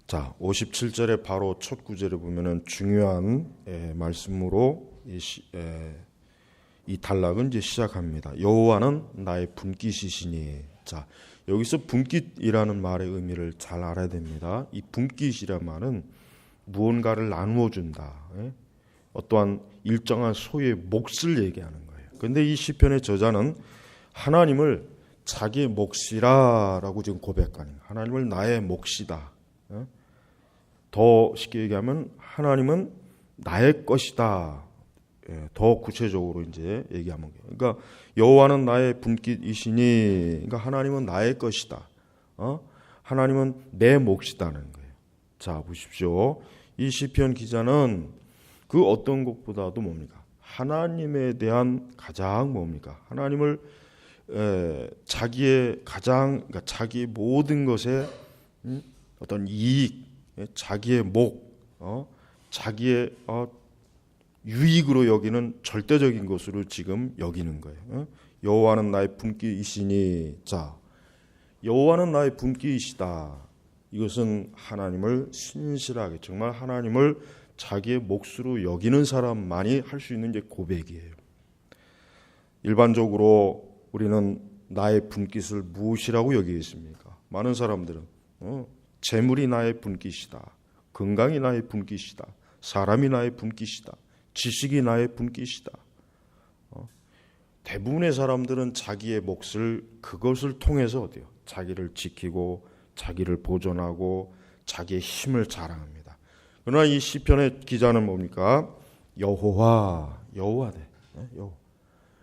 자, 57절에 바로 첫 구절에 보면은 중요한 말씀으로 이 단락은 이제 시작합니다. 여호와는 나의 분깃이시니. 자, 여기서 분깃이라는 말의 의미를 잘 알아야 됩니다. 이 분깃이란 말은 무언가를 나누어 준다. 어떠한 일정한 소유의 몫을 얘기하는 거예요. 그런데 이 시편의 저자는 하나님을 자기의 몫이라라고 지금 고백하는 거예요. 하나님을 나의 몫이다. 더 쉽게 얘기하면 하나님은 나의 것이다. 더 구체적으로 이제 얘기하면, 그러니까 여호와는 나의 분깃이시니, 그러니까 하나님은 나의 것이다. 하나님은 내 몫이다는 거예요. 자, 보십시오. 이 시편 기자는 그 어떤 것보다도 뭡니까? 하나님에 대한 가장 뭡니까? 하나님을 자기의 가장, 그러니까 자기의 모든 것에 어떤 이익, 자기의 목, 자기의 유익으로 여기는 절대적인 것으로 지금 여기는 거예요. 여호와는 나의 분깃이시니. 자, 여호와는 나의 분깃이시다. 이것은 하나님을 신실하게, 정말 하나님을 자기의 몫으로 여기는 사람만이 할 수 있는 이제 고백이에요. 일반적으로 우리는 나의 분깃을 무엇이라고 여기겠습니까? 많은 사람들은 재물이 나의 분깃이다, 건강이 나의 분깃이다, 사람이 나의 분깃이다, 지식이 나의 분깃이다. 대부분의 사람들은 자기의 몫을 그것을 통해서 어때요? 자기를 지키고 자기를 보존하고 자기의 힘을 자랑합니다. 그러나 이 시편의 기자는 뭡니까? 여호와네.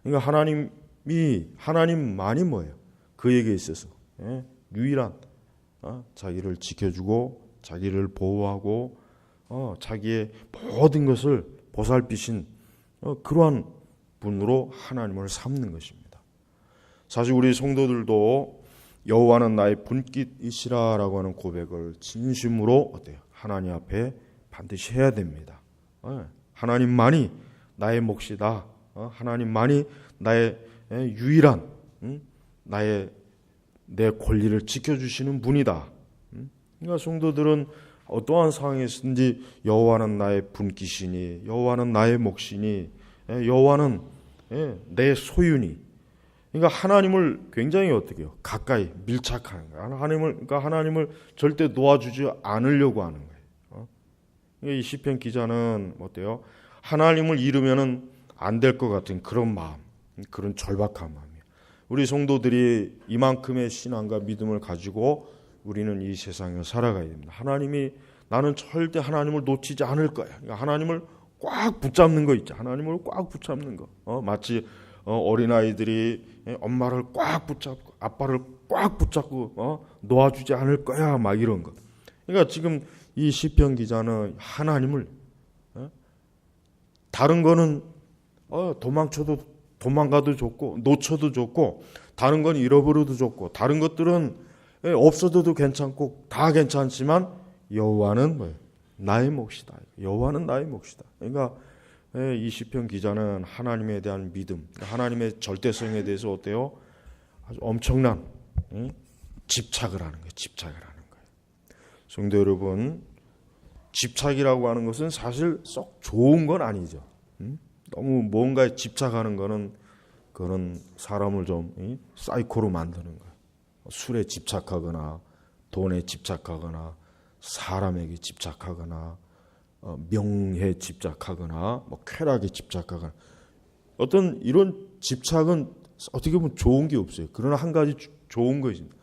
그러니까 하나님만이 뭐예요? 그에게 있어서 유일한 자기를 지켜주고 자기를 보호하고 자기의 모든 것을 보살피신 그러한 분으로 하나님을 삼는 것입니다. 사실 우리 성도들도 여호와는 나의 분깃이시라라고 하는 고백을 진심으로 어때요? 하나님 앞에 반드시 해야 됩니다. 하나님만이 나의 몫이다. 하나님만이 나의 유일한 내 권리를 지켜주시는 분이다. 그러니까 성도들은 어떠한 상황에서든지 여호와는 나의 분깃이니, 여호와는 나의 몫이니, 여호와는 내 소유니. 그러니까 하나님을 굉장히 어떻게 해요? 가까이 밀착하는 거예요. 그러니까 하나님을 절대 놓아주지 않으려고 하는 거예요. 그러니까 이 시편 기자는 어때요? 하나님을 잃으면은 안 될 것 같은 그런 마음, 그런 절박한 마음이에요. 우리 성도들이 이만큼의 신앙과 믿음을 가지고 우리는 이 세상을 살아가야 됩니다. 나는 절대 하나님을 놓치지 않을 거야. 그러니까 하나님을 꽉 붙잡는 거 있죠. 하나님을 꽉 붙잡는 거. 마치 어린아이들이 엄마를 꽉 붙잡고 아빠를 꽉 붙잡고 놓아주지 않을 거야. 막 이런 거. 그러니까 지금 이 시편 기자는 하나님을 다른 거는 도망가도 좋고 놓쳐도 좋고, 다른 건 잃어버려도 좋고, 다른 것들은 없어져도 괜찮고 다 괜찮지만 여호와는 뭐예요? 나의 몫이다. 여호와는 나의 몫이다. 그러니까 이 시편 기자는 하나님에 대한 믿음, 하나님의 절대성에 대해서 어때요? 아주 엄청난 집착을 하는 거예요. 집착을 하는 거예요. 성도 여러분, 집착이라고 하는 것은 사실 썩 좋은 건 아니죠. 너무 뭔가에 집착하는 거는 그런 사람을 좀 사이코로 만드는 거예요. 술에 집착하거나 돈에 집착하거나 사람에게 집착하거나 명예에 집착하거나 쾌락에 집착하거나, 어떤 이런 집착은 어떻게 보면 좋은 게 없어요. 그러나 한 가지 좋은 거 있습니다.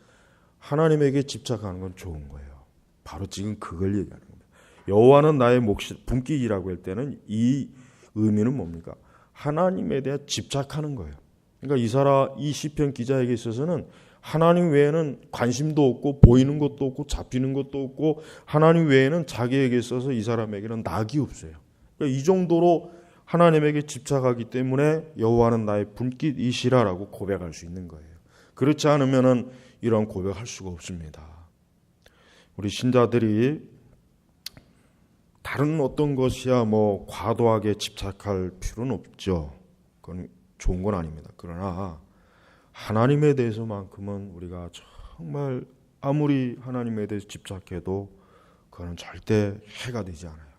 하나님에게 집착하는 건 좋은 거예요. 바로 지금 그걸 얘기하는 겁니다. 여호와는 나의 몫이 분깃이라고 할 때는 이 의미는 뭡니까? 하나님에 대해 집착하는 거예요. 그러니까 이 시편 기자에게 있어서는 하나님 외에는 관심도 없고 보이는 것도 없고 잡히는 것도 없고, 하나님 외에는 자기에게 있어서 이 사람에게는 낙이 없어요. 그러니까 이 정도로 하나님에게 집착하기 때문에 여호와는 나의 분깃이시라라고 고백할 수 있는 거예요. 그렇지 않으면은 이런 고백할 수가 없습니다. 우리 신자들이 다른 어떤 것이야 과도하게 집착할 필요는 없죠. 그건 좋은 건 아닙니다. 그러나 하나님에 대해서만큼은 우리가 정말 아무리 하나님에 대해서 집착해도 그거는 절대 해가 되지 않아요.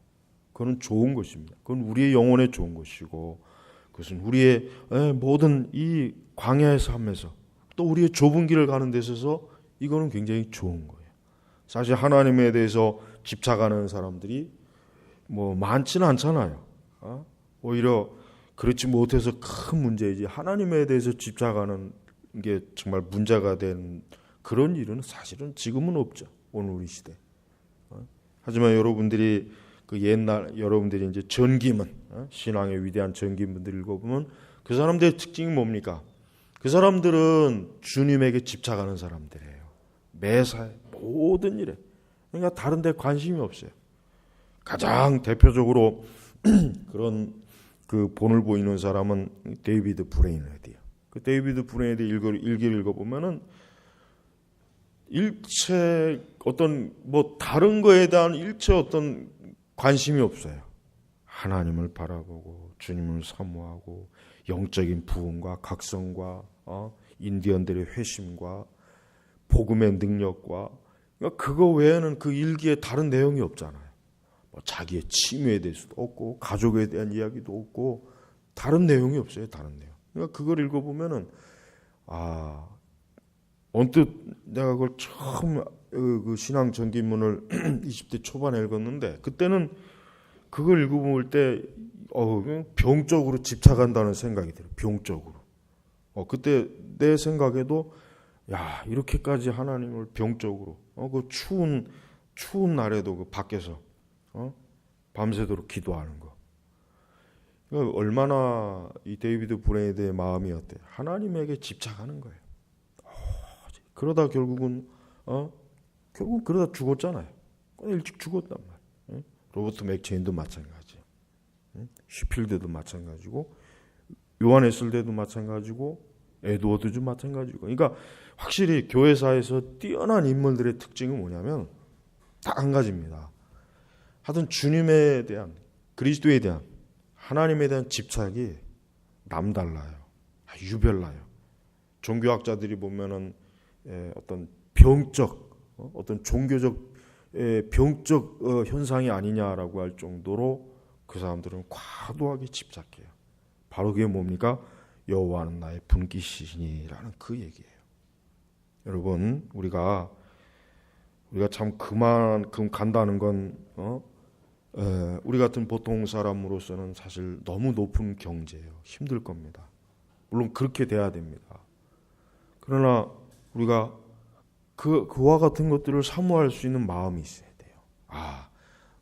그건 좋은 것입니다. 그건 우리의 영혼에 좋은 것이고, 그것은 우리의 모든 이 광야의 삶에서 또 우리의 좁은 길을 가는 데 있어서 이거는 굉장히 좋은 거예요. 사실 하나님에 대해서 집착하는 사람들이 뭐 많지는 않잖아요. 오히려 그렇지 못해서 큰 문제이지, 하나님에 대해서 집착하는 게 정말 문제가 된 그런 일은 사실은 지금은 없죠. 오늘 우리 시대. 하지만 여러분들이 그 옛날 여러분들이 이제 전기문, 신앙의 위대한 전기문들 읽어보면 그 사람들의 특징이 뭡니까? 그 사람들은 주님에게 집착하는 사람들이에요. 매사에 모든 일에. 그러니까 다른 데 관심이 없어요. 가장 대표적으로 그런 그 본을 보이는 사람은 데이비드 브레이너드예요. 그 데이비드 브레이너드 일기를 읽어보면은 일체 어떤 뭐 다른 거에 대한 일체 어떤 관심이 없어요. 하나님을 바라보고 주님을 사모하고 영적인 부흥과 각성과 인디언들의 회심과 복음의 능력과, 그러니까 그거 외에는 그 일기에 다른 내용이 없잖아요. 뭐 자기의 취미에 대해서도 없고 가족에 대한 이야기도 없고 다른 내용이 없어요. 다른 내용. 그러니까 그걸 읽어보면은 언뜻 내가 그걸 처음 그 신앙 전기문을 20대 초반에 읽었는데, 그때는 그걸 읽어볼 때 병적으로 집착한다는 생각이 들어요. 병적으로. 그때 내 생각에도 이렇게까지 하나님을 병적으로 그 추운 날에도 그 밖에서 밤새도록 기도하는 거. 그러니까 얼마나 이 데이비드 브레이드의 마음이 어때? 하나님에게 집착하는 거예요. 그러다 결국은 그러다 죽었잖아요. 일찍 죽었단 말이에요. 로버트 맥체인도 마찬가지, 슈필드도 마찬가지고, 요한 에슬대도 마찬가지고, 에드워드도 마찬가지고. 그러니까 확실히 교회사에서 뛰어난 인물들의 특징은 뭐냐면 딱 한 가지입니다. 하여튼 주님에 대한, 그리스도에 대한, 하나님에 대한 집착이 남달라요. 유별나요. 종교학자들이 보면은 어떤 병적, 어떤 종교적 병적 현상이 아니냐라고 할 정도로 그 사람들은 과도하게 집착해요. 바로 그게 뭡니까? 여호와는 나의 분깃이시니라는 그 얘기예요. 여러분, 우리가 참 그만큼 간다는 건 우리 같은 보통 사람으로서는 사실 너무 높은 경제예요. 힘들 겁니다. 물론 그렇게 돼야 됩니다. 그러나 우리가 그와 같은 것들을 사모할 수 있는 마음이 있어야 돼요.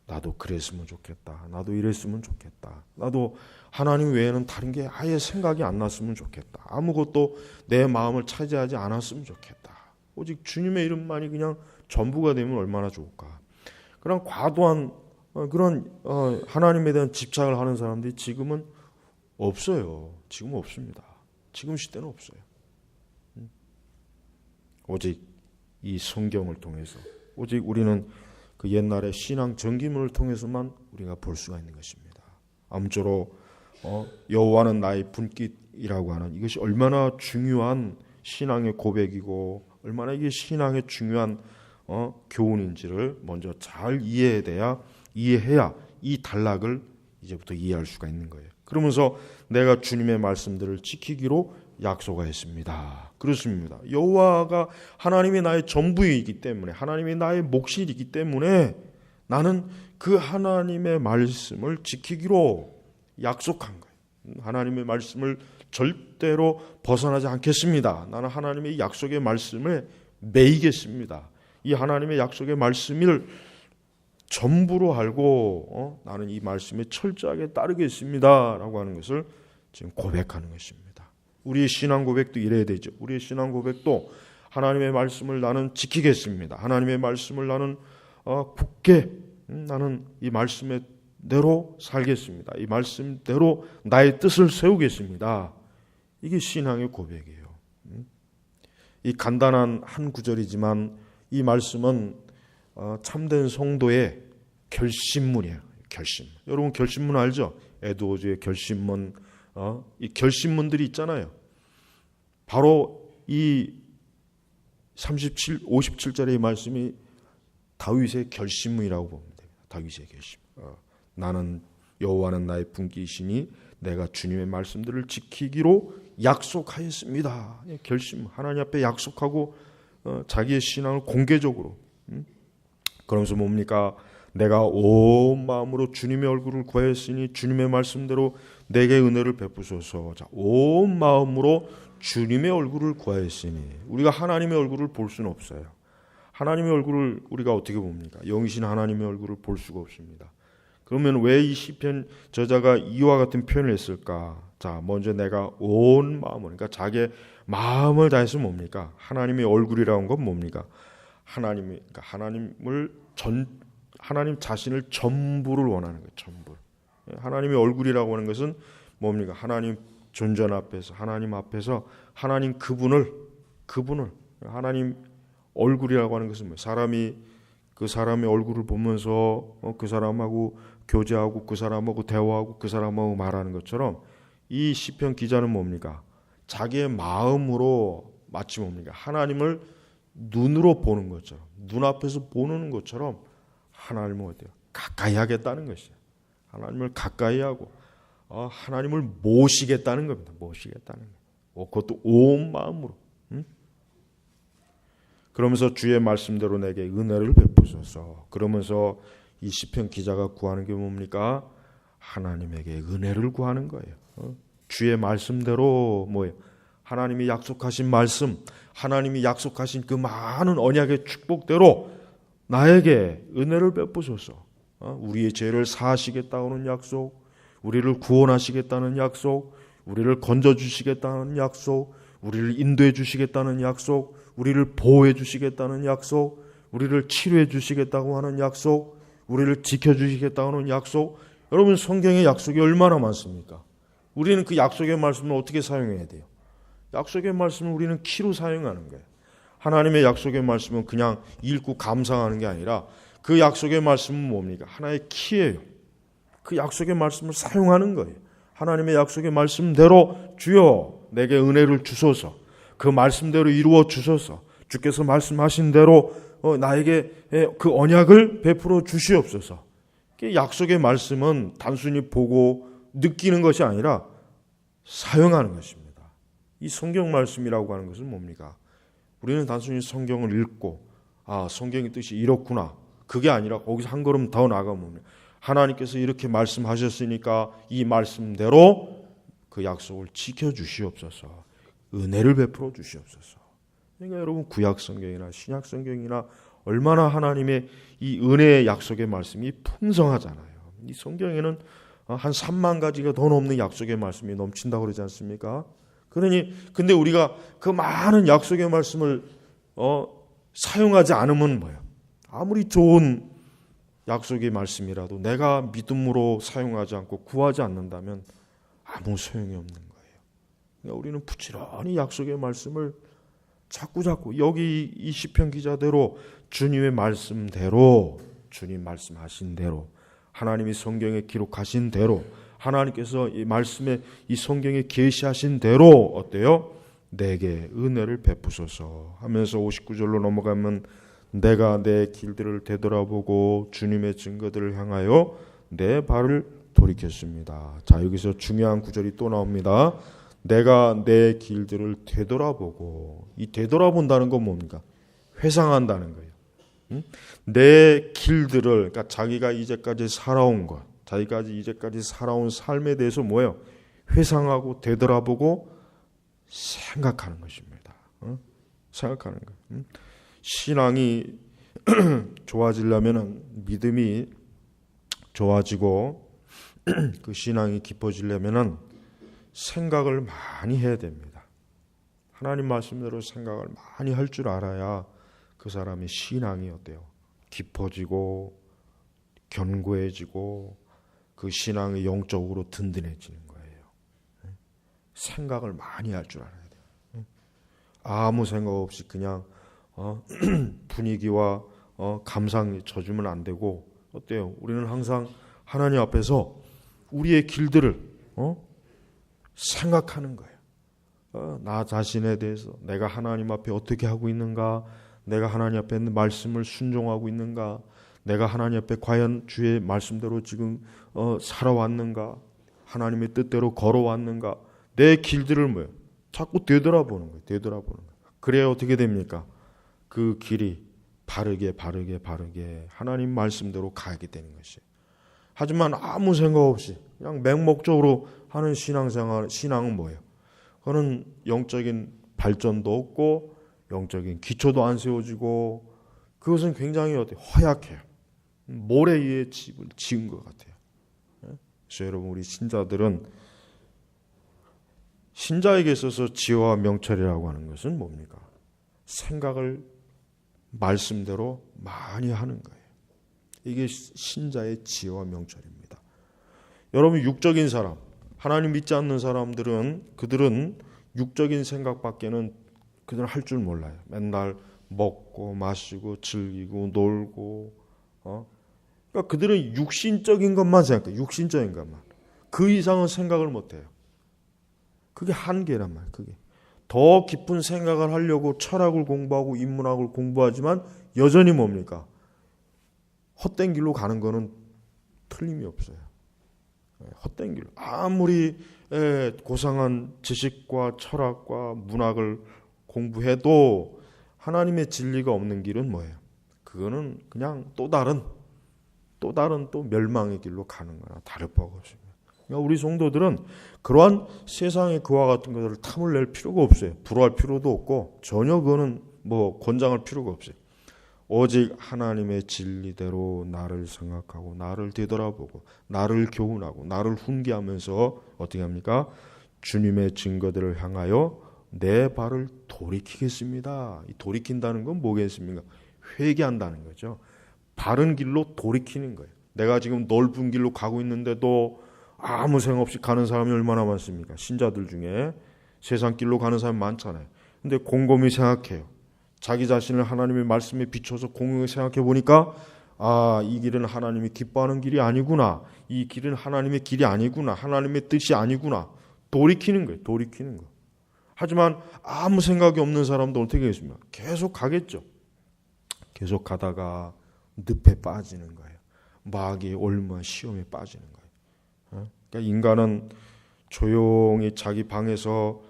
나도 그랬으면 좋겠다. 나도 이랬으면 좋겠다. 나도 하나님 외에는 다른 게 아예 생각이 안 났으면 좋겠다. 아무것도 내 마음을 차지하지 않았으면 좋겠다. 오직 주님의 이름만이 그냥 전부가 되면 얼마나 좋을까. 그런 과도한 그런 하나님에 대한 집착을 하는 사람들이 지금은 없어요. 지금 없습니다. 지금 시대는 없어요. 오직 이 성경을 통해서, 오직 우리는 그 옛날의 신앙 전기문을 통해서만 우리가 볼 수가 있는 것입니다. 아무쪼록 여호와는 나의 분깃이라고 하는 이것이 얼마나 중요한 신앙의 고백이고 얼마나 이게 신앙의 중요한 교훈인지를 먼저 잘 이해해야 이 단락을 이제부터 이해할 수가 있는 거예요. 그러면서 내가 주님의 말씀들을 지키기로 약속하였습니다. 그렇습니다. 여호와가 하나님이 나의 전부이기 때문에, 하나님이 나의 몫이기 때문에 나는 그 하나님의 말씀을 지키기로 약속한 거예요. 하나님의 말씀을 절대로 벗어나지 않겠습니다. 나는 하나님의 약속의 말씀에 매이겠습니다. 이 하나님의 약속의 말씀을 전부로 알고 나는 이 말씀에 철저하게 따르겠습니다 라고 하는 것을 지금 고백하는 것입니다. 우리의 신앙 고백도 이래야 되죠. 우리의 신앙 고백도 하나님의 말씀을 나는 지키겠습니다. 하나님의 말씀을 나는 굳게 나는 이 말씀대로 살겠습니다. 이 말씀대로 나의 뜻을 세우겠습니다. 이게 신앙의 고백이에요. 이 간단한 한 구절이지만 이 말씀은 참된 성도의 결심문이에요. 결심. 여러분 결심문 알죠? 에드워즈의 결심문, 이 결심문들이 있잖아요. 바로 이 57절의 말씀이 다윗의 결심이라고 보면 됩니다. 다윗의 결심. 나는 여호와는 나의 분기이시니 내가 주님의 말씀들을 지키기로 약속하였습니다. 결심, 하나님 앞에 약속하고 자기의 신앙을 공개적으로. 그러면서 뭡니까? 내가 온 마음으로 주님의 얼굴을 구하였으니 주님의 말씀대로 내게 은혜를 베푸소서. 자, 온 마음으로 주님의 얼굴을 구하였으니, 우리가 하나님의 얼굴을 볼 수는 없어요. 하나님의 얼굴을 우리가 어떻게 봅니까? 영이신 하나님의 얼굴을 볼 수가 없습니다. 그러면 왜 이 시편 저자가 이와 같은 표현을 했을까? 자, 먼저 내가 온 마음을, 그러니까 자기의 마음을 다해서 뭡니까? 하나님의 얼굴이라는 건 뭡니까? 그러니까 하나님 자신을 전부를 원하는 거예요. 전부. 하나님의 얼굴이라고 하는 것은 뭡니까? 하나님 존전 앞에서, 하나님 앞에서 하나님 그분을 하나님 얼굴이라고 하는 것은 뭐예요? 사람이 그 사람의 얼굴을 보면서 그 사람하고 교제하고 그 사람하고 대화하고 그 사람하고 말하는 것처럼 이 시편 기자는 뭡니까? 자기의 마음으로 마치 뭡니까? 하나님을 눈으로 보는 것처럼, 눈앞에서 보는 것처럼 하나님을 어때요? 가까이 하겠다는 것이에요. 하나님을 가까이 하고 하나님을 모시겠다는 겁니다. 모시겠다는 거. 그것도 온 마음으로. 그러면서 주의 말씀대로 내게 은혜를 베푸소서. 그러면서 이 시편 기자가 구하는 게 뭡니까? 하나님에게 은혜를 구하는 거예요. 주의 말씀대로 뭐예요? 하나님이 약속하신 말씀, 하나님이 약속하신 그 많은 언약의 축복대로 나에게 은혜를 베푸소서. 우리의 죄를 사하시겠다는 약속, 우리를 구원하시겠다는 약속, 우리를 건져주시겠다는 약속, 우리를 인도해 주시겠다는 약속, 우리를 보호해 주시겠다는 약속, 우리를 치료해 주시겠다고 하는 약속, 우리를 지켜주시겠다고 하는 약속. 여러분, 성경의 약속이 얼마나 많습니까? 우리는 그 약속의 말씀을 어떻게 사용해야 돼요? 약속의 말씀을 우리는 키로 사용하는 거예요. 하나님의 약속의 말씀은 그냥 읽고 감상하는 게 아니라 그 약속의 말씀은 뭡니까? 하나의 키예요. 그 약속의 말씀을 사용하는 거예요. 하나님의 약속의 말씀대로 주여 내게 은혜를 주소서. 그 말씀대로 이루어 주소서. 주께서 말씀하신 대로 나에게 그 언약을 베풀어 주시옵소서. 약속의 말씀은 단순히 보고 느끼는 것이 아니라 사용하는 것입니다. 이 성경 말씀이라고 하는 것은 뭡니까? 우리는 단순히 성경을 읽고 성경의 뜻이 이렇구나. 그게 아니라 거기서 한 걸음 더 나가면 하나님께서 이렇게 말씀하셨으니까 이 말씀대로 그 약속을 지켜주시옵소서. 은혜를 베풀어 주시옵소서. 그러니까 여러분, 구약 성경이나 신약 성경이나 얼마나 하나님의 이 은혜의 약속의 말씀이 풍성하잖아요. 이 성경에는 한 3만 가지가 더 넘는 약속의 말씀이 넘친다고 그러지 않습니까? 근데 우리가 그 많은 약속의 말씀을 사용하지 않으면 뭐예요? 아무리 좋은 약속의 말씀이라도 내가 믿음으로 사용하지 않고 구하지 않는다면 아무 소용이 없는 거예요. 그러니까 우리는 부지런히 약속의 말씀을 자꾸 여기 이 시편 기자대로 주님의 말씀대로, 주님 말씀하신 대로, 하나님이 성경에 기록하신 대로, 하나님께서 이 말씀에 이 성경에 계시하신 대로 어때요? 내게 은혜를 베푸소서 하면서 59절로 넘어가면 내가 내 길들을 되돌아보고 주님의 증거들을 향하여 내 발을 돌이켰습니다. 자, 여기서 중요한 구절이 또 나옵니다. 내가 내 길들을 되돌아보고, 이 되돌아본다는 건 뭡니까? 회상한다는 거예요. 내 길들을, 그러니까 자기가 이제까지 살아온 것, 자기가 이제까지 살아온 삶에 대해서 뭐예요? 회상하고 되돌아보고 생각하는 것입니다. 생각하는 거예요. 신앙이 좋아지려면, 믿음이 좋아지고 그 신앙이 깊어지려면 생각을 많이 해야 됩니다. 하나님 말씀대로 생각을 많이 할 줄 알아야 그 사람의 신앙이 어때요? 깊어지고 견고해지고 그 신앙이 영적으로 든든해지는 거예요. 생각을 많이 할 줄 알아야 돼요. 아무 생각 없이 그냥 분위기와 감상에 젖으면 안 되고, 어때요? 우리는 항상 하나님 앞에서 우리의 길들을 생각하는 거예요. 나 자신에 대해서 내가 하나님 앞에 어떻게 하고 있는가, 내가 하나님 앞에 있는 말씀을 순종하고 있는가? 내가 하나님 앞에 과연 주의 말씀대로 지금 살아왔는가? 하나님의 뜻대로 걸어왔는가? 내 길들을 뭐예요? 자꾸 되돌아보는 거예요. 되돌아보는 거예요. 그래야 어떻게 됩니까? 그 길이 바르게 하나님 말씀대로 가게 되는 것이에요. 하지만 아무 생각 없이 그냥 맹목적으로 하는 신앙은 뭐예요? 그거는 영적인 발전도 없고 영적인 기초도 안 세워지고 그것은 굉장히 허약해요. 모래 위에 집을 지은 것 같아요. 그래서 여러분 우리 신자들은 신자에게 있어서 지혜와 명철이라고 하는 것은 뭡니까? 생각을 말씀대로 많이 하는 거예요. 이게 신자의 지혜와 명철입니다. 여러분 육적인 사람, 하나님 믿지 않는 사람들은 그들은 육적인 생각밖에는 그들은 할 줄 몰라요. 맨날 먹고 마시고 즐기고 놀고 그러니까 그들은 육신적인 것만 생각해요. 육신적인 것만. 그 이상은 생각을 못해요. 그게 한계란 말이에요. 그게. 더 깊은 생각을 하려고 철학을 공부하고 인문학을 공부하지만 여전히 뭡니까? 헛된 길로 가는 거는 틀림이 없어요. 헛된 길. 아무리 고상한 지식과 철학과 문학을 공부해도 하나님의 진리가 없는 길은 뭐예요? 그거는 그냥 또 다른 또 멸망의 길로 가는 거나 다를 바가 없습니다. 그러니까 우리 성도들은 그러한 세상의 그와 같은 것을 탐을 낼 필요가 없어요. 부러워할 필요도 없고 전혀 그거는 권장할 필요가 없어요. 오직 하나님의 진리대로 나를 생각하고 나를 되돌아보고 나를 교훈하고 나를 훈계하면서 어떻게 합니까? 주님의 증거들을 향하여 내 발을 돌이키겠습니다. 이 돌이킨다는 건 뭐겠습니까? 회개한다는 거죠. 바른 길로 돌이키는 거예요. 내가 지금 넓은 길로 가고 있는데도 아무 생각 없이 가는 사람이 얼마나 많습니까? 신자들 중에 세상 길로 가는 사람이 많잖아요. 근데 곰곰이 생각해요. 자기 자신을 하나님의 말씀에 비춰서 곰곰이 생각해 보니까 이 길은 하나님이 기뻐하는 길이 아니구나. 이 길은 하나님의 길이 아니구나. 하나님의 뜻이 아니구나. 돌이키는 거예요. 돌이키는 거. 하지만 아무 생각이 없는 사람도 어떻게 하겠습니까? 계속 가겠죠. 계속 가다가 늪에 빠지는 거예요. 마귀의 올무한 시험에 빠지는 거예요. 그러니까 인간은 조용히 자기 방에서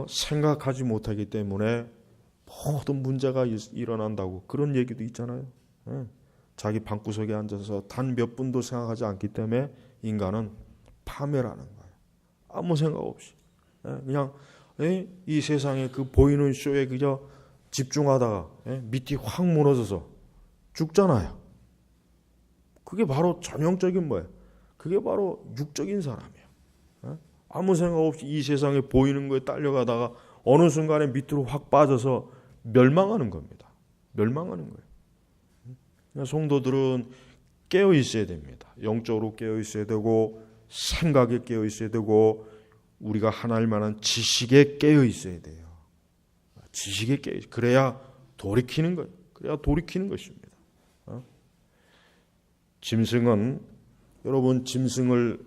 생각하지 못하기 때문에 모든 문제가 일어난다고 그런 얘기도 있잖아요. 자기 방구석에 앉아서 단 몇 분도 생각하지 않기 때문에 인간은 파멸하는 거예요. 아무 생각 없이 그냥 이 세상에 그 보이는 쇼에 그저 집중하다가 밑이 확 무너져서 죽잖아요. 그게 바로 전형적인 뭐예요? 그게 바로 육적인 사람이에요. 아무 생각 없이 이 세상에 보이는 거에 딸려가다가 어느 순간에 밑으로 확 빠져서 멸망하는 겁니다. 멸망하는 거예요. 성도들은 깨어 있어야 됩니다. 영적으로 깨어 있어야 되고 생각에 깨어 있어야 되고 우리가 하나님 만한 지식에 깨어 있어야 돼요. 지식에 깨어 그래야 돌이키는 거예요. 그래야 돌이키는 것입니다. 짐승은 여러분 짐승을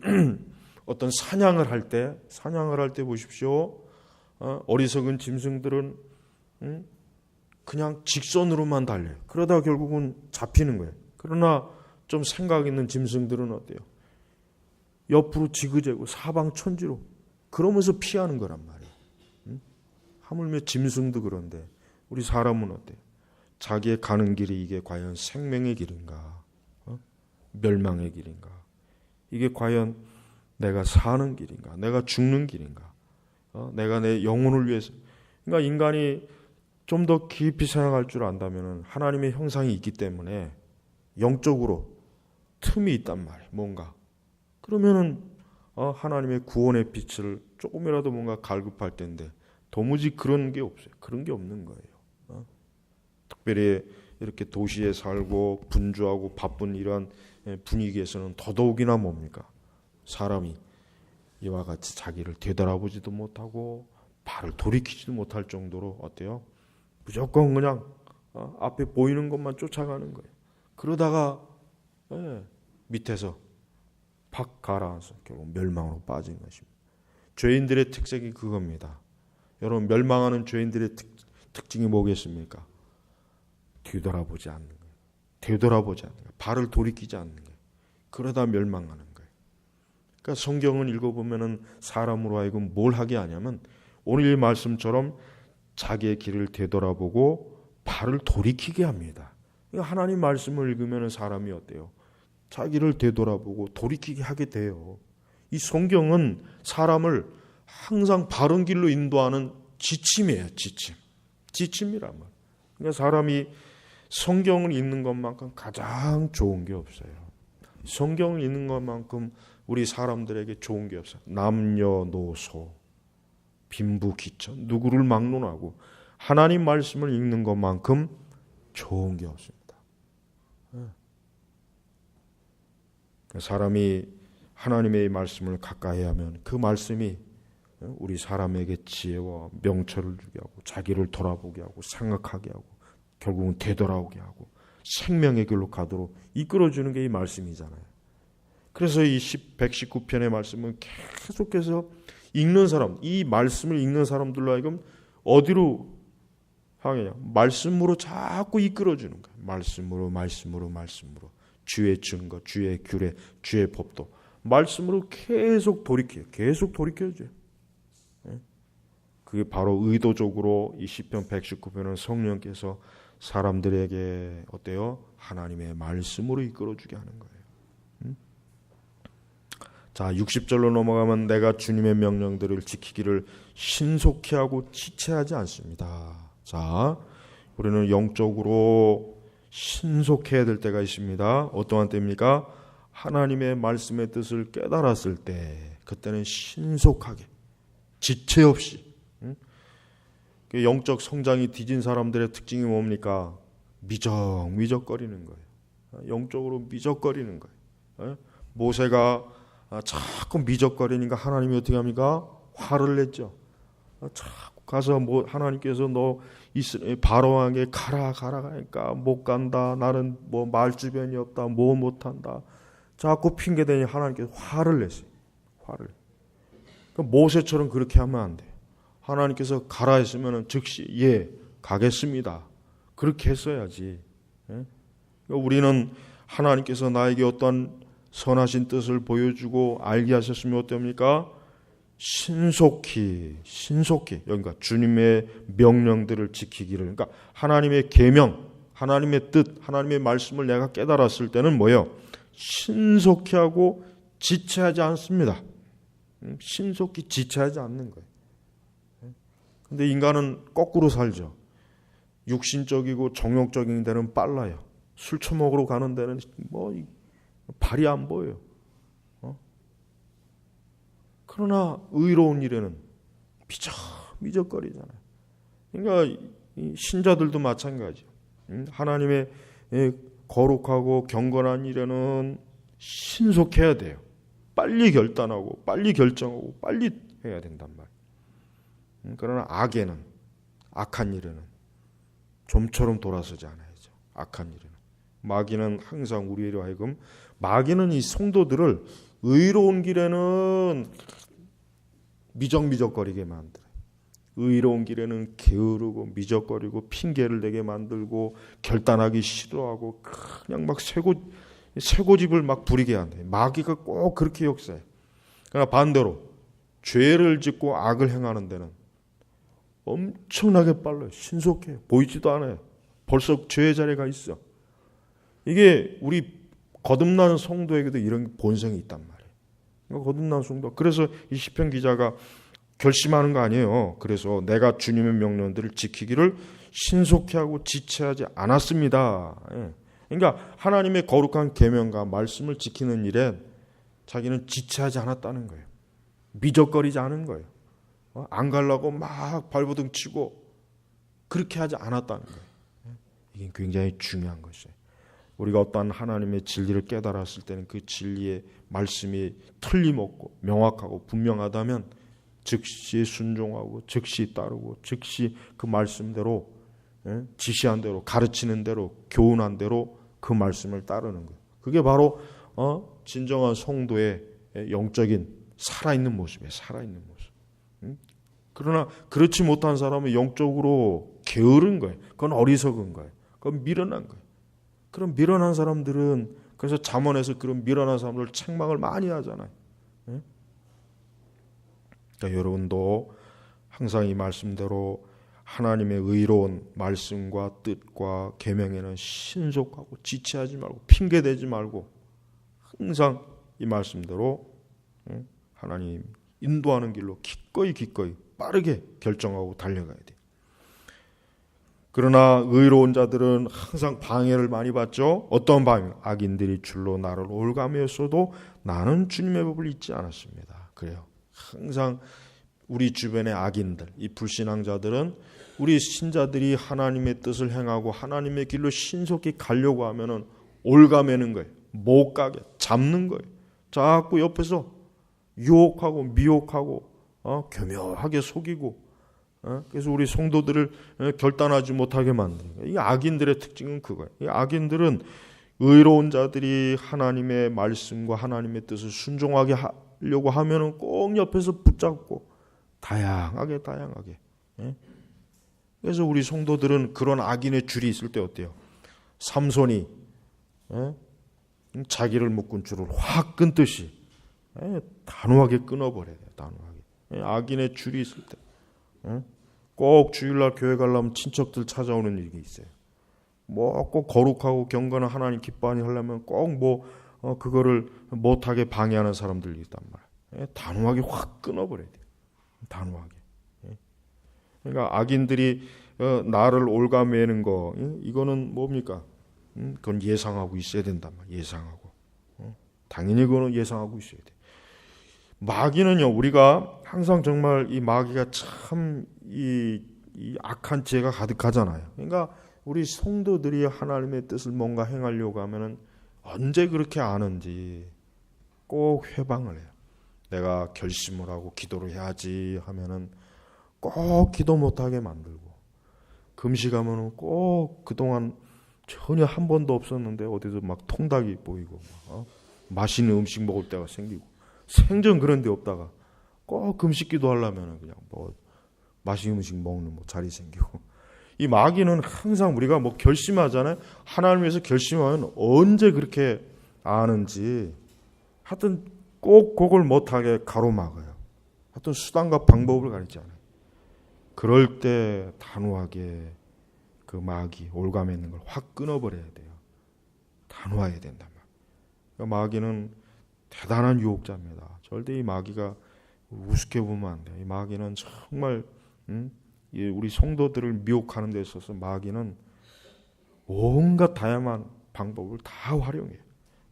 어떤 사냥을 할 때 보십시오. 어리석은 짐승들은 그냥 직선으로만 달려요. 그러다 결국은 잡히는 거예요. 그러나 좀 생각 있는 짐승들은 어때요? 옆으로 지그재그 사방천지로 그러면서 피하는 거란 말이에요. 하물며 짐승도 그런데 우리 사람은 어때요? 자기의 가는 길이 이게 과연 생명의 길인가? 멸망의 길인가? 이게 과연 내가 사는 길인가? 내가 죽는 길인가? 내가 내 영혼을 위해서. 그러니까 인간이 좀 더 깊이 생각할 줄 안다면 하나님의 형상이 있기 때문에 영적으로 틈이 있단 말이에요. 뭔가. 그러면은 하나님의 구원의 빛을 조금이라도 뭔가 갈급할 텐데 도무지 그런 게 없어요. 그런 게 없는 거예요. 특별히 이렇게 도시에 살고 분주하고 바쁜 이러한 분위기에서는 더더욱이나 뭡니까? 사람이 이와 같이 자기를 되돌아보지도 못하고 발을 돌이키지도 못할 정도로 어때요? 무조건 그냥 앞에 보이는 것만 쫓아가는 거예요. 그러다가 밑에서 팍 가라앉아서 결국 멸망으로 빠진 것입니다. 죄인들의 특색이 그겁니다. 여러분 멸망하는 죄인들의 특징이 뭐겠습니까? 되돌아보지 않는 거예요. 되돌아보지 않는 거예요. 발을 돌이키지 않는 거예요. 그러다 멸망하는 거예요. 그러니까 성경을 읽어보면은 사람으로 하여금 뭘 하게 하냐면 오늘 이 말씀처럼 자기의 길을 되돌아보고 발을 돌이키게 합니다. 그러니까 하나님 말씀을 읽으면 사람이 어때요? 자기를 되돌아보고 돌이키게 하게 돼요. 이 성경은 사람을 항상 바른 길로 인도하는 지침이에요. 지침이란 말. 그러니까 사람이 성경을 읽는 것만큼 가장 좋은 게 없어요. 성경을 읽는 것만큼 우리 사람들에게 좋은 게 없어요. 남녀노소, 빈부귀천, 누구를 막론하고 하나님 말씀을 읽는 것만큼 좋은 게 없습니다. 사람이 하나님의 말씀을 가까이 하면 그 말씀이 우리 사람에게 지혜와 명철을 주게 하고 자기를 돌아보게 하고 생각하게 하고 결국은 되돌아오게 하고 생명의 길로 가도록 이끌어주는 게 이 말씀이잖아요. 그래서 이 119편의 말씀은 계속해서 읽는 사람, 이 말씀을 읽는 사람들로 하여금 어디로 향해요? 말씀으로 자꾸 이끌어주는 거예요. 말씀으로 주의 증거, 주의 규례, 주의 법도 말씀으로 계속 돌이켜줘요. 그게 바로 의도적으로 이 시편 119편은 성령께서 사람들에게 어때요? 하나님의 말씀으로 이끌어주게 하는 거예요. 자, 60절로 넘어가면 내가 주님의 명령들을 지키기를 신속히 하고 지체하지 않습니다. 자, 우리는 영적으로 신속해야 될 때가 있습니다. 어떠한 때입니까? 하나님의 말씀의 뜻을 깨달았을 때 그때는 신속하게 지체 없이 영적 성장이 뒤진 사람들의 특징이 뭡니까? 미적거리는 거예요. 영적으로 미적거리는 거예요. 모세가 자꾸 미적거리니까 하나님이 어떻게 합니까? 화를 냈죠. 자꾸 가서 하나님께서 너 바로왕에게 가라 하니까 못 간다. 나는 말주변이 없다. 못한다. 자꾸 핑계대니 하나님께서 화를 냈어요. 그러니까 모세처럼 그렇게 하면 안 돼요. 하나님께서 가라 했으면 즉시 가겠습니다. 그렇게 했어야지. 그러니까 우리는 하나님께서 나에게 어떤 선하신 뜻을 보여주고 알게 하셨으면 어떻습니까? 신속히 그러니까 주님의 명령들을 지키기를, 그러니까 하나님의 계명, 하나님의 뜻, 하나님의 말씀을 내가 깨달았을 때는 뭐예요? 신속히 하고 지체하지 않습니다. 신속히 지체하지 않는 거예요. 근데 인간은 거꾸로 살죠. 육신적이고 정욕적인 데는 빨라요. 술 처먹으러 가는 데는 발이 안 보여요. 그러나 의로운 일에는 미적거리잖아요. 그러니까 신자들도 마찬가지예요. 하나님의 거룩하고 경건한 일에는 신속해야 돼요. 빨리 결단하고 빨리 결정하고 빨리 해야 된단 말이에요. 그러나 악한 일에는 좀처럼 돌아서지 않아야죠. 악한 일에는. 마귀는 항상 우리로 하여금 마귀는 이 성도들을 의로운 길에는 미적거리게 만들어요. 의로운 길에는 게으르고 미적거리고 핑계를 대게 만들고 결단하기 싫어하고 그냥 막 쇠고집을 막 부리게 한대요. 마귀가 꼭 그렇게 역사해요. 그러나 반대로 죄를 짓고 악을 행하는 데는 엄청나게 빨라요. 신속해요. 보이지도 않아요. 벌써 죄의 자리가 있어. 이게 우리 거듭나는 성도에게도 이런 본성이 있단 말이에요. 거듭난 성도. 그래서 이 시편 기자가 결심하는 거 아니에요. 그래서 내가 주님의 명령들을 지키기를 신속히 하고 지체하지 않았습니다. 그러니까 하나님의 거룩한 계명과 말씀을 지키는 일에 자기는 지체하지 않았다는 거예요. 미적거리지 않은 거예요. 안 가려고 막 발버둥 치고 그렇게 하지 않았다는 거예요. 이게 굉장히 중요한 것이에요. 우리가 어떠한 하나님의 진리를 깨달았을 때는 그 진리의 말씀이 틀림없고 명확하고 분명하다면 즉시 순종하고 즉시 따르고 즉시 그 말씀대로 지시한 대로 가르치는 대로 교훈한 대로 그 말씀을 따르는 거예요. 그게 바로 진정한 성도의 영적인 살아있는 모습이에요. 살아있는 모습. 그러나 그렇지 못한 사람은 영적으로 게으른 거예요. 그건 어리석은 거예요. 그건 미련한 거예요. 그런 미련한 사람들은 그래서 잠언에서 그런 미련한 사람들 책망을 많이 하잖아요. 예? 그러니까 여러분도 항상 이 말씀대로 하나님의 의로운 말씀과 뜻과 계명에는 신속하고 지체하지 말고 핑계대지 말고 항상 이 말씀대로 하나님 인도하는 길로 기꺼이 빠르게 결정하고 달려가야 돼요. 그러나 의로운 자들은 항상 방해를 많이 받죠. 어떤 방해? 악인들이 줄로 나를 올가매었어도 나는 주님의 법을 잊지 않았습니다. 그래요. 항상 우리 주변의 악인들, 이 불신앙자들은 우리 신자들이 하나님의 뜻을 행하고 하나님의 길로 신속히 가려고 하면은 올가매는 거예요. 못 가게 잡는 거예요. 자꾸 옆에서 유혹하고 미혹하고 교묘하게 속이고 그래서 우리 성도들을 결단하지 못하게 만드는 거예요. 이 악인들의 특징은 그거예요. 이 악인들은 의로운 자들이 하나님의 말씀과 하나님의 뜻을 순종하게 하려고 하면은 꼭 옆에서 붙잡고 다양하게. 그래서 우리 성도들은 그런 악인의 줄이 있을 때 어때요? 삼손이 자기를 묶은 줄을 확 끊듯이 단호하게 끊어버려야 돼요. 단호하게. 악인의 줄이 있을 때 꼭 주일날 교회 가려면 친척들 찾아오는 일이 있어요. 뭐 꼭 거룩하고 경건한 하나님 기뻐하니 하려면 꼭 그거를 못하게 방해하는 사람들이 있단 말이에요. 단호하게 확 끊어버려야 돼요. 단호하게. 그러니까 악인들이 나를 올가매는 거 이거는 뭡니까? 그건 예상하고 있어야 된단 말이에요. 예상하고. 당연히 그거는 예상하고 있어야 돼. 마귀는요, 우리가 항상 정말 이 마귀가 참 이 악한 죄가 가득하잖아요. 그러니까 우리 성도들이 하나님의 뜻을 뭔가 행하려고 하면은 언제 그렇게 아는지 꼭 회방을 해요. 내가 결심을 하고 기도를 해야지 하면은 꼭 기도 못하게 만들고, 금식하면은 꼭 그동안 전혀 한 번도 없었는데 어디서 막 통닭이 보이고 맛있는 음식 먹을 때가 생기고, 생전 그런 데 없다가 꼭 금식 기도하려면 그냥 맛있는 음식 먹는 자리 생기고. 이 마귀는 항상 우리가 결심하잖아요. 하나님을 위해서 결심하면 언제 그렇게 아는지 하여튼 꼭 그걸 못하게 가로막아요. 하여튼 수단과 방법을 가리지 않아요. 그럴 때 단호하게 그 마귀 올가매는 걸 확 끊어버려야 돼요. 단호해야 된단 말이에요. 그러니까 마귀는 대단한 유혹자입니다. 절대 이 마귀가 우습게 보면 안 돼요. 이 마귀는 정말 우리 성도들을 미혹하는 데 있어서 마귀는 온갖 다양한 방법을 다 활용해요.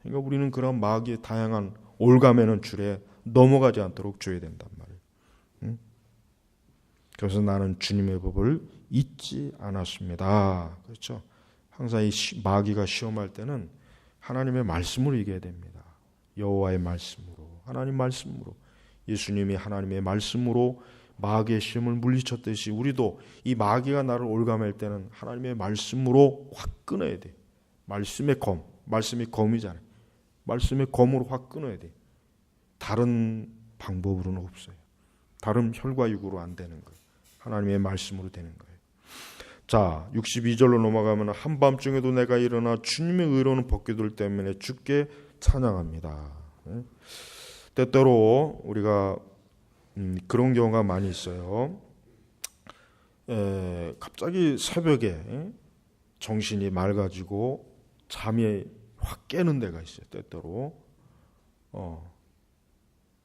그러니까 우리는 그런 마귀의 다양한 올가매는 줄에 넘어가지 않도록 줘야 된단 말이에요. 그래서 나는 주님의 법을 잊지 않았습니다. 그렇죠? 항상 이 마귀가 시험할 때는 하나님의 말씀으로 이겨야 됩니다. 여호와의 말씀으로, 하나님 말씀으로, 예수님이 하나님의 말씀으로 마귀의 시험을 물리쳤듯이 우리도 이 마귀가 나를 올가맬 때는 하나님의 말씀으로 확 끊어야 돼. 말씀의 검, 말씀이 검이잖아요. 말씀의 검으로 확 끊어야 돼. 다른 방법으로는 없어요. 다른 혈과 육으로 안 되는 거예요. 하나님의 말씀으로 되는 거예요. 자, 62절로 넘어가면 한밤중에도 내가 일어나 주님의 의로운 법궤들 때문에 주께 찬양합니다. 때때로 우리가 그런 경우가 많이 있어요. 갑자기 새벽에 정신이 맑아지고 잠이 확 깨는 데가 있어요. 때때로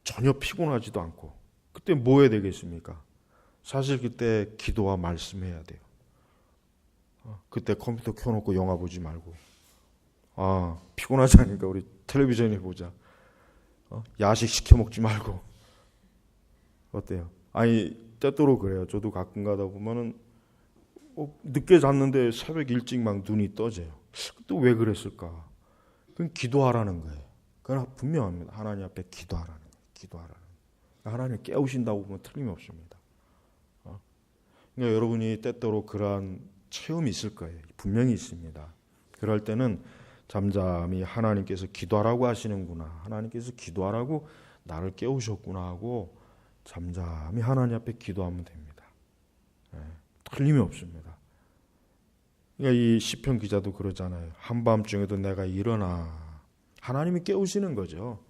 전혀 피곤하지도 않고. 그때 뭐 해야 되겠습니까? 사실 그때 기도와 말씀해야 돼요. 그때 컴퓨터 켜놓고 영화 보지 말고, 피곤하지 않으니까 우리 텔레비전에 보자. 야식 시켜 먹지 말고. 어때요? 아니, 때때로 그래요. 저도 가끔 가다 보면은 늦게 잤는데 새벽 일찍 막 눈이 떠져요. 또 왜 그랬을까? 그건 기도하라는 거예요. 그건 분명합니다. 하나님 앞에 기도하라는 거예요. 기도하라는 거예요. 하나님 깨우신다고 보면 틀림없습니다. 그러니까 여러분이 때때로 그러한 체험이 있을 거예요. 분명히 있습니다. 그럴 때는 잠잠히 하나님께서 기도하라고 하시는구나, 하나님께서 기도하라고 나를 깨우셨구나 하고 잠잠히 하나님 앞에 기도하면 됩니다. 틀림이 없습니다. 그러니까 이 시편 기자도 그러잖아요. 한밤중에도 내가 일어나. 하나님이 깨우시는 거죠.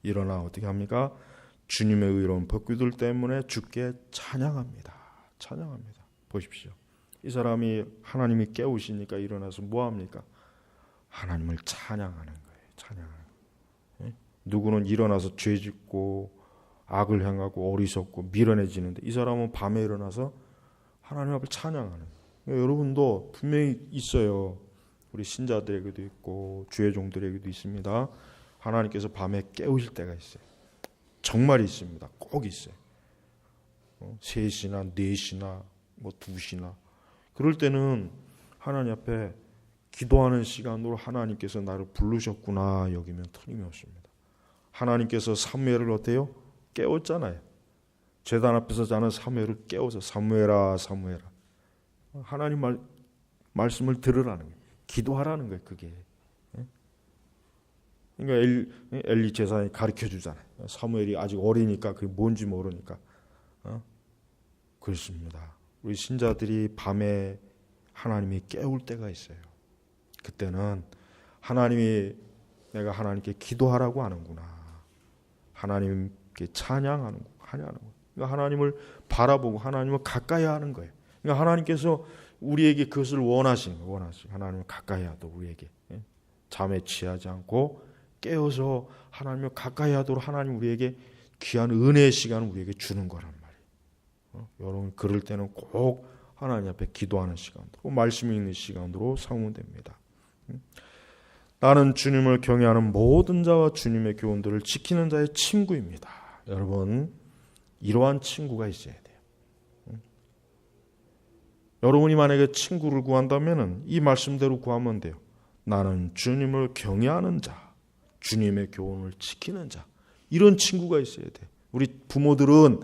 일어나 어떻게 합니까? 주님의 의로운 법규들 때문에 주께 찬양합니다. 찬양합니다. 보십시오. 이 사람이 하나님이 깨우시니까 일어나서 뭐 합니까? 하나님을 찬양하는 거예요. 찬양하는 거예요. 누구는 일어나서 죄짓고 악을 행하고 어리석고 미련해지는데 이 사람은 밤에 일어나서 하나님 앞을 찬양하는 거예요. 그러니까 여러분도 분명히 있어요. 우리 신자들에게도 있고 주의 종들에게도 있습니다. 하나님께서 밤에 깨우실 때가 있어요. 정말 있습니다. 꼭 있어요. 3시나 4시나 뭐 2시나 그럴 때는 하나님 앞에 기도하는 시간으로 하나님께서 나를 부르셨구나 여기면 틀림없습니다. 하나님께서 사무엘을 어때요? 깨웠잖아요. 제단 앞에서 자는 사무엘을 깨워서 사무엘아 사무엘아 하나님 말씀을 들으라는 거예요. 기도하라는 거예요. 그게. 그러니까 엘리 제사장이 가르쳐 주잖아요. 사무엘이 아직 어리니까 그게 뭔지 모르니까. 그렇습니다. 우리 신자들이 밤에 하나님이 깨울 때가 있어요. 그때는 하나님이 내가 하나님께 기도하라고 하는구나. 하나님께 찬양하는 거예요. 그러니까 하나님을 바라보고 하나님을 가까이 하는 거예요. 그러니까 하나님께서 우리에게 그것을 원하시는 거예요. 하나님을 가까이 하도록 우리에게. 잠에 취하지 않고 깨어서 하나님을 가까이 하도록 하나님 우리에게 귀한 은혜의 시간을 우리에게 주는 거란 말이에요. 여러분 그럴 때는 꼭 하나님 앞에 기도하는 시간으로 말씀 읽는 시간으로 삼으면 됩니다. 나는 주님을 경외하는 모든 자와 주님의 교훈들을 지키는 자의 친구입니다. 여러분 이러한 친구가 있어야 돼요. 여러분이 만약에 친구를 구한다면 이 말씀대로 구하면 돼요. 나는 주님을 경외하는 자, 주님의 교훈을 지키는 자. 이런 친구가 있어야 돼. 우리 부모들은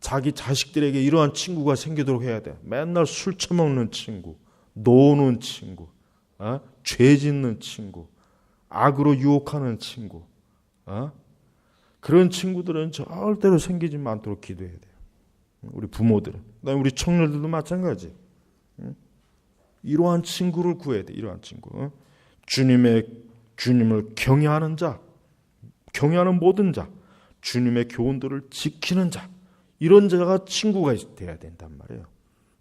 자기 자식들에게 이러한 친구가 생기도록 해야 돼. 맨날 술 처먹는 친구, 노는 친구, 죄 짓는 친구, 악으로 유혹하는 친구. 그런 친구들은 절대로 생기지 않도록 기도해야 돼요. 우리 부모들은. 그다음에 우리 청년들도 마찬가지. 이러한 친구를 구해야 돼. 이러한 친구. 주님을 경외하는 자, 경외하는 모든 자, 주님의 교훈들을 지키는 자, 이런 자가 친구가 돼야 된단 말이에요.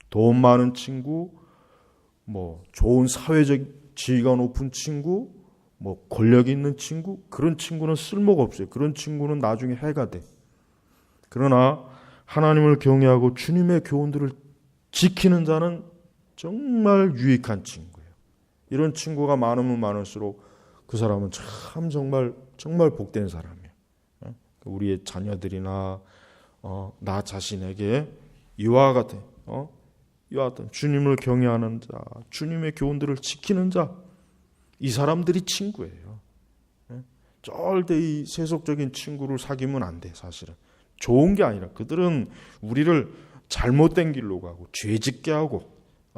돈 많은 친구, 뭐 좋은 사회적 지위가 높은 친구, 뭐 권력 있는 친구, 그런 친구는 쓸모가 없어요. 그런 친구는 나중에 해가 돼. 그러나 하나님을 경외하고 주님의 교훈들을 지키는 자는 정말 유익한 친구예요. 이런 친구가 많으면 많을수록 그 사람은 참 정말 복된 사람이에요. 우리의 자녀들이나 나 자신에게 이와 같은 주님을 경외하는 자, 주님의 교훈들을 지키는 자, 이 사람들이 친구예요. 절대 이 세속적인 친구를 사귀면 안 돼. 사실은 좋은 게 아니라 그들은 우리를 잘못된 길로 가고 죄짓게 하고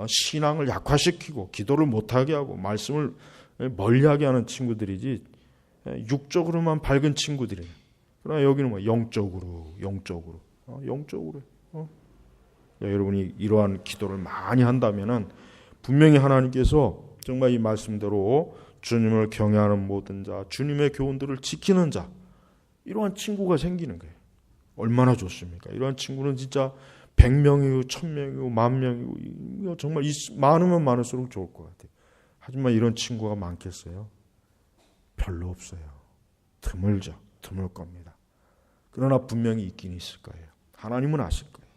신앙을 약화시키고 기도를 못하게 하고 말씀을 멀리하게 하는 친구들이지 육적으로만 밝은 친구들이에요. 그러나 여기는 뭐 영적으로. 여러분이 이러한 기도를 많이 한다면은 분명히 하나님께서 정말 이 말씀대로 주님을 경외하는 모든 자, 주님의 교훈들을 지키는 자, 이러한 친구가 생기는 거예요. 얼마나 좋습니까? 이러한 친구는 진짜 100명이고 1000명이고 10,000명이고 정말 많으면 많을수록 좋을 것 같아요. 하지만 이런 친구가 많겠어요? 별로 없어요. 드물 겁니다. 그러나 분명히 있긴 있을 거예요. 하나님은 아실 거예요.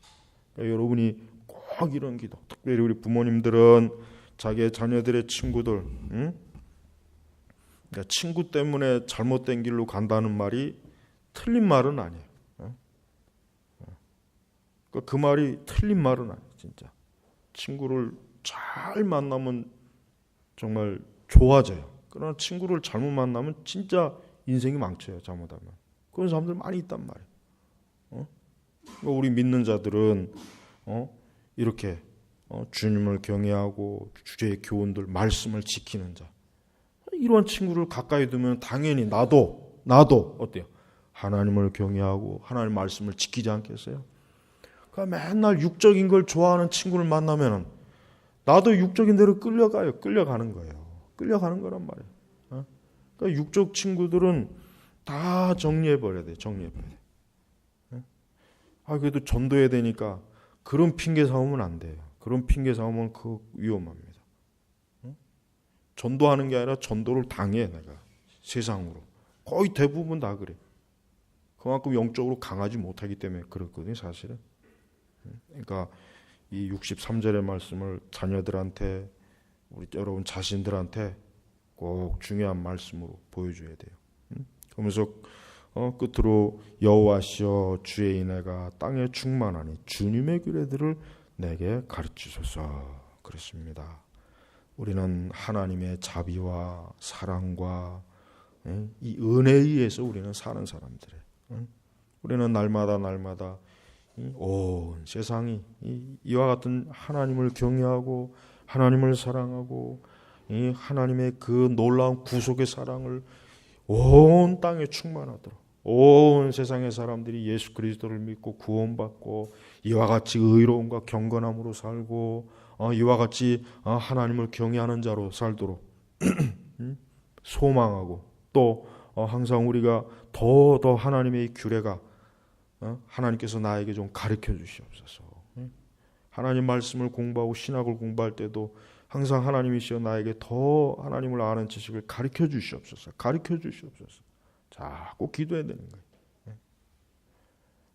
그러니까 여러분이 꼭 이런 기도, 특별히 우리 부모님들은 자기의 자녀들의 친구들, 그러니까 친구 때문에 잘못된 길로 간다는 말이 틀린 말은 아니에요. 그 말이 틀린 말은 아니에요. 진짜 친구를 잘 만나면 정말 좋아져요. 그러나 친구를 잘못 만나면 진짜 인생이 망쳐요. 잘못하면. 그런 사람들 많이 있단 말이에요. 우리 믿는 자들은 이렇게 주님을 경외하고 주의 교훈들 말씀을 지키는 자, 이러한 친구를 가까이 두면 당연히 나도 어때요? 하나님을 경외하고 하나님 말씀을 지키지 않겠어요? 그러니까 맨날 육적인 걸 좋아하는 친구를 만나면 나도 육적인 대로 끌려가는 거예요. 끌려가는 거란 말이에요. 그러니까 육적 친구들은 다 정리해버려야 돼. 그래도 전도해야 되니까 그런 핑계 삼으면 안 돼요. 그런 핑계 삼으면 위험합니다. 전도하는 게 아니라 전도를 당해, 내가. 세상으로. 거의 대부분 다 그래. 그만큼 영적으로 강하지 못하기 때문에 그렇거든요, 사실은. 그러니까 이 63절의 말씀을 자녀들한테, 우리 여러분 자신들한테 꼭 중요한 말씀으로 보여줘야 돼요. 그러면서 끝으로 여호와시여 주의 은혜가 땅에 충만하니 주님의 규례들을 내게 가르치소서 그랬습니다. 우리는 하나님의 자비와 사랑과 이 은혜에 의해서 우리는 사는 사람들이에요. 우리는 날마다 온 세상이 이와 같은 하나님을 경외하고 하나님을 사랑하고 이 하나님의 그 놀라운 구속의 사랑을 온 땅에 충만하도록 온 세상의 사람들이 예수 그리스도를 믿고 구원받고 이와 같이 의로움과 경건함으로 살고 이와 같이 하나님을 경외하는 자로 살도록 소망하고 또 항상 우리가 더 하나님의 규례가 하나님께서 나에게 좀 가르쳐 주시옵소서. 하나님 말씀을 공부하고 신학을 공부할 때도 항상 하나님이시여 나에게 더 하나님을 아는 지식을 가르쳐 주시옵소서. 자, 꼭 기도해야 되는 거예요.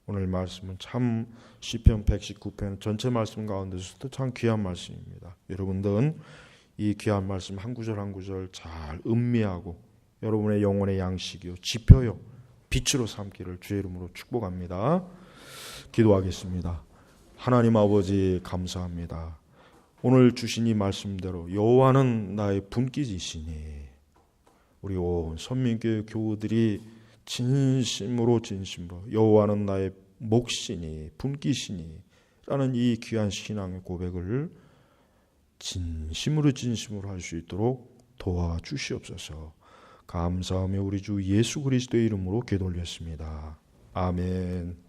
오늘 말씀은 참 시편 119편 전체 말씀 가운데서도 참 귀한 말씀입니다. 여러분들은 이 귀한 말씀 한 구절 한 구절 잘 음미하고 여러분의 영혼의 양식이요 지표요 빛으로 삼기를 주의 이름으로 축복합니다. 기도하겠습니다. 하나님 아버지 감사합니다. 오늘 주신 이 말씀대로 여호와는 나의 분깃이시니 우리 온 선민교회 교우들이 진심으로 여호와는 나의 몫이니 분깃이니 라는 이 귀한 신앙의 고백을 진심으로 할 수 있도록 도와주시옵소서. 감사하며 우리 주 예수 그리스도의 이름으로 기도 올렸습니다. 아멘.